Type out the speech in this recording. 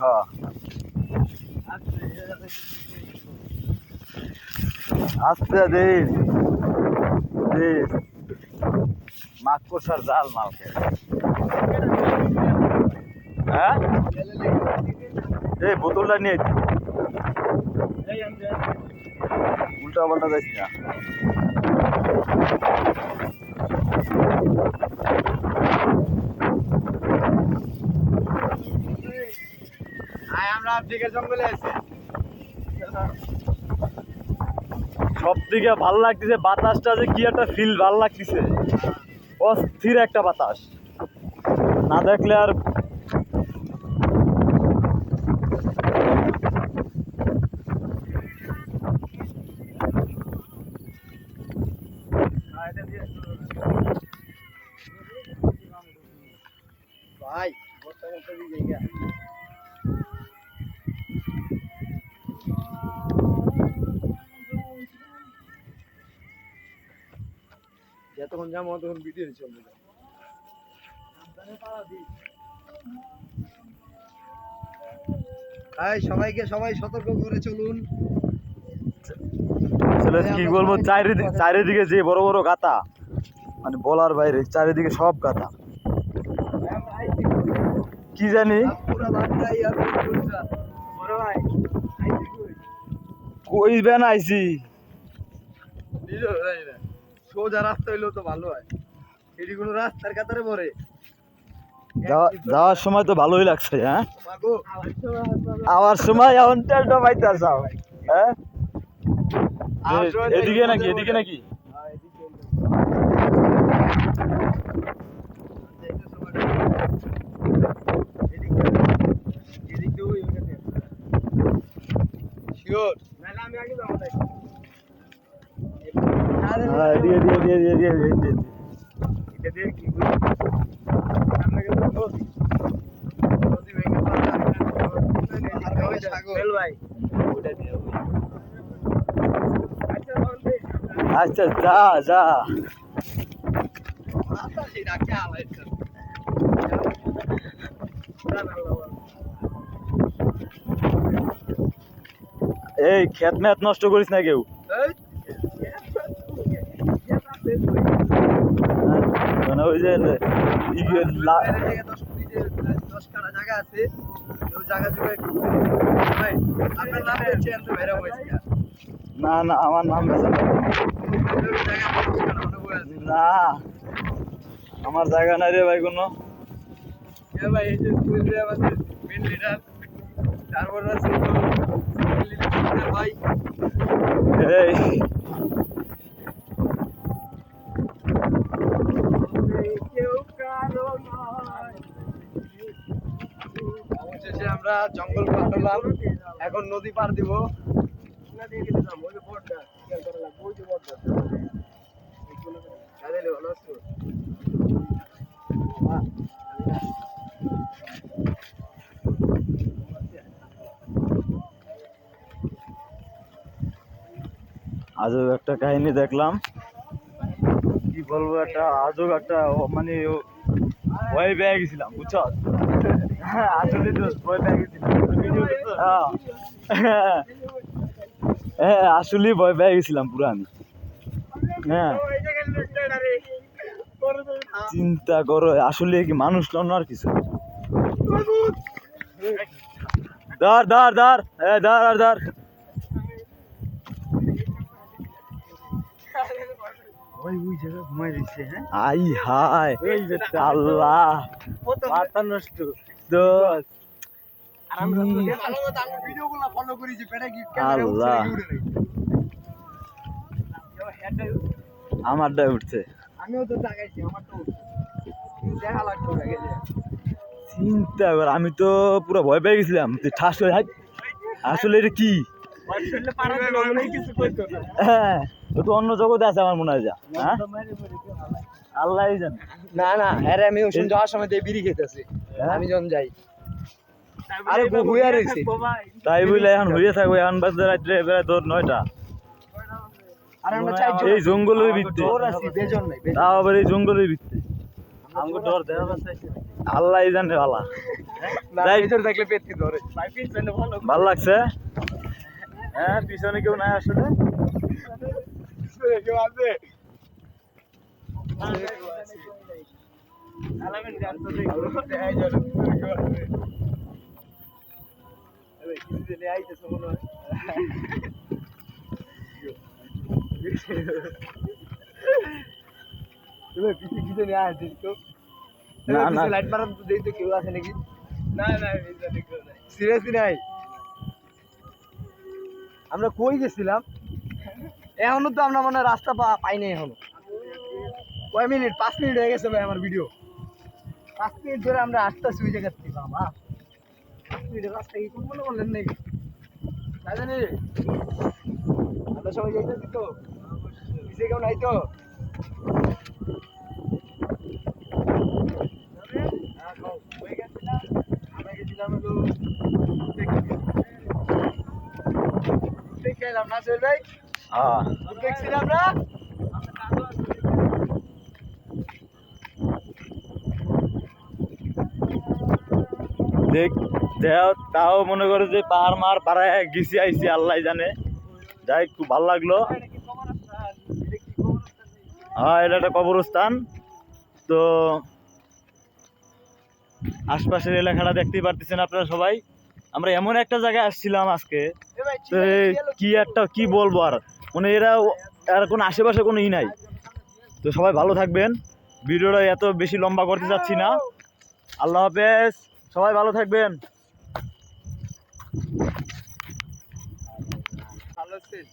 হ্যাঁ আস্তে this this মাকড়সার জাল মালকে হ্যাঁ এই বোতলটা নিয়ে উল্টা পাল্টা যাইস না আমরা দিকে জঙ্গলে আছি সব দিকে ভালো লাগতেছে বাতাসটা যে কি একটা ফিল ভালো লাগতেছে অস্থির একটা বাতাস না দেখলে আর ভাই যতক্ষণ যাবো ততক্ষণ ভিডিও চলবে সবাইকে সবাই সতর্ক করে চলুন কি বলবো চারিদিকে যে বড় বড় গাতা মানে বলার বাইরে চারিদিকে সব গাতা কি জানি কই বেন আইছি সোজা রাস্তা হইলেও তো ভালো হয় এটি কোনো রাস্তার কাতারে পরে যাওয়ার সময় তো ভালোই লাগছে হ্যাঁ আমার সময় এখন তেলটা পাইতে আসাও হ্যাঁ এদিকে নাকি এদিকে নাকি আচ্ছা যা যা এই ক্ষেত ম্যাত নষ্ট করিস না কেউ মানে ওই যে জায়গা আছে ওই জায়গা না না আমার নাম না আমার জায়গা নাই রে ভাই কোনো ভাই এই যে আমাদের মেন লিডার তারপর আছে ভাই এই অবশেষে আমরা জঙ্গল পার হলাম এখন নদী পার দিব আজব একটা কাহিনী দেখলাম কি বলবো একটা আজব একটা মানে ভয় পেয়ে গেছিলাম বুঝছো আসলে তো ভয় পেয়ে গেছিলাম হ্যাঁ আসলেই ভয় পেয়ে গেছিলাম পুরো আমি হ্যাঁ চিন্তা করো আসলে কি মানুষ নন আর কিছু ধর ধর ধর ধর আর ধর আই হায় আল্লাহ মাথা নষ্ট আল্লাহ আমারটা উঠছে আমিও তো তাকাইছি আমার তো দেখা লাগতো চিন্তা কর আমি তো পুরো ভয় পেয়ে গেছিলাম ঠাস করে আসলে এটা কি হ্যাঁ ও তো অন্য জগতে আছে আমার মনে হয় যা হ্যাঁ আল্লাহ জানে না না আরে আমি ওখানে যাওয়ার সময় দিয়ে বিড়ি খেতেছি আমি যখন যাই আরে হুইয়া রইছি তাই বলে এখন হইয়া থাকবে এখন বাজে রাত্রে বেলা তোর 9টা আরে আমরা চাই এই জঙ্গলের ভিতরে দৌড় আছি বেজন নাই তাও আবার এই জঙ্গলের ভিতরে আমগো ডর দেওয়া আছে আল্লাহ জানে ভালা যাই ভিতর দেখলে পেটকি ধরে ভালো লাগছে হ্যাঁ পিছনে কেউ নাই আসলে কেউ আছে না না লাইট মারা দেখি তো কেউ আছে নাকি না সিরিয়াসলি নাই আমরা কই গেছিলাম এখনো তো আমরা মানে রাস্তা পাইনি এখনো কয় মিনিট 5 মিনিট হয়ে গেছে ভাই আমার ভিডিও 5 মিনিট ধরে আমরা আসতেছি ওই জায়গা থেকে বাবা 5 মিনিটের রাস্তা কি কোন মনে করলেন নাকি না জানি আমরা সবাই যাইতেছি তো পিছিয়ে কেউ নাই তো আমরা গেছিলাম হলো দেখলাম না সোহেল ভাই হ্যাঁ দেখছিলাম না দেখ তাও মনে করে যে পাহাড় মার পাড়ায় গেছি আইছি আল্লাহ জানে যাই খুব ভালো লাগলো হ্যাঁ এটা একটা কবরস্থান তো আশপাশের এলাকাটা দেখতেই পারতেছেন আপনারা সবাই আমরা এমন একটা জায়গায় আসছিলাম আজকে তো কি বলবো আর মানে এর কোনো আশেপাশে কোনো নাই তো সবাই ভালো থাকবেন ভিডিওটা এত বেশি লম্বা করতে চাচ্ছি না আল্লাহ হাফেজ সবাই ভালো থাকবেন ভালো আছিস